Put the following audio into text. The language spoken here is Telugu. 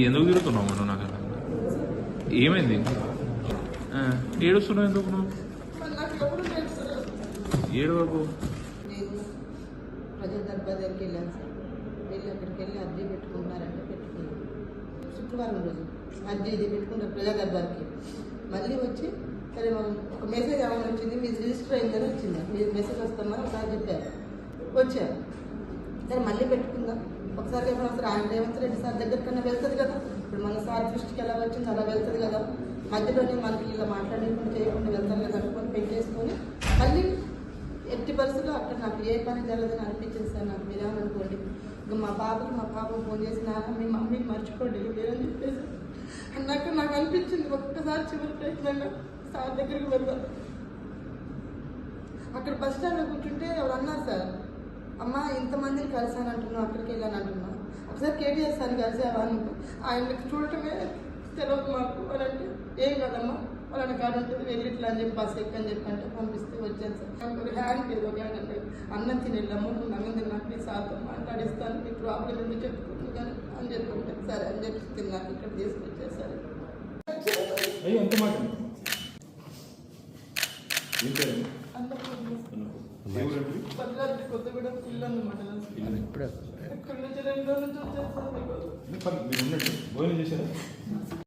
ఎందుకు తిరుగుతున్నావు మనం నాకు ఏమైంది? ఏడుస్తున్నావు ఎందుకు నువ్వు? ఏడు బాబు ప్రజా దర్బార్ దగ్గరికి వెళ్ళాను సార్. వెళ్ళి అక్కడికి వెళ్ళి అర్జీ పెట్టుకుంటున్నారంటే పెట్టుకున్నాను. శుక్రవారం రోజు అర్జీ ఇది పెట్టుకున్నారు ప్రజా దర్బార్కి. మళ్ళీ వచ్చి సరే ఒక మెసేజ్ ఏమైనా వచ్చింది, మీది రిజిస్టర్ అయిందని వచ్చింది, మీరు మెసేజ్ వస్తామని ఒకసారి చెప్పారు. వచ్చారు సరే మళ్ళీ పెట్టుకుందాం ఒకసారి చెప్పిన సార్. ఆయన రేవంత్ రెడ్డి సార్ దగ్గర కన్నా వెళ్తుంది కదా, ఇప్పుడు మన సార్ దృష్టికి ఎలా వచ్చింది అలా వెళ్తుంది కదా, మధ్యలోనే మనకి ఇలా మాట్లాడకుండా చేయకుండా వెళ్తాను కదా అనుకొని పెట్టేసుకొని మళ్ళీ ఎట్టి పరిస్థితుల్లో అక్కడ నాకు ఏ పని జరగదని అనిపించింది సార్. నాకు మీరేమనుకోండి, ఇంకా మా పాపకు ఫోన్ చేసి నాన్న మీ మమ్మీని మర్చిపోండి లేదని చెప్పేసి అన్నాక నాకు అనిపించింది ఒక్కసారి చివరి ప్రయత్నంగా సార్ దగ్గరికి వెళ్దాం. అక్కడ బస్ స్టాండ్లో కూర్చుంటే ఎవరు అన్నారు సార్, అమ్మ ఇంతమందిని కలిసాను అంటున్నావు, అక్కడికి వెళ్ళాను అంటున్నావు, ఒకసారి కేటీఆర్ సార్ని కలిసావా అనుకో, ఆయనకి చూడటమే తెలియదు మాకు అని అంటే ఏం కదమ్మా వాళ్ళని కాడు ఉంటుంది వెళ్ళి ఇట్లా అని చెప్పి బస్ ఎక్కని చెప్పంటే పంపిస్తే వచ్చాను సార్. నాకు హ్యాండ్ ఏదో అంటే అన్నం తినేళ్ళమ్మ నువ్వు అన్నం తిన్నాక నీ సార్తో మాట్లాడిస్తాను, నీ ప్రాబ్లం ఎందుకు చెప్పుకుంటు కానీ అని చెప్పుకుంటే సరే అని చెప్పి తిన్నాక ఇక్కడ తీసుకొచ్చేసారు. భద్రాద్రి కొత్తగూడెం ఇల్లు మండలం. ఇక్కడ నుంచి 2 రోజుల నుంచి వచ్చారు సార్.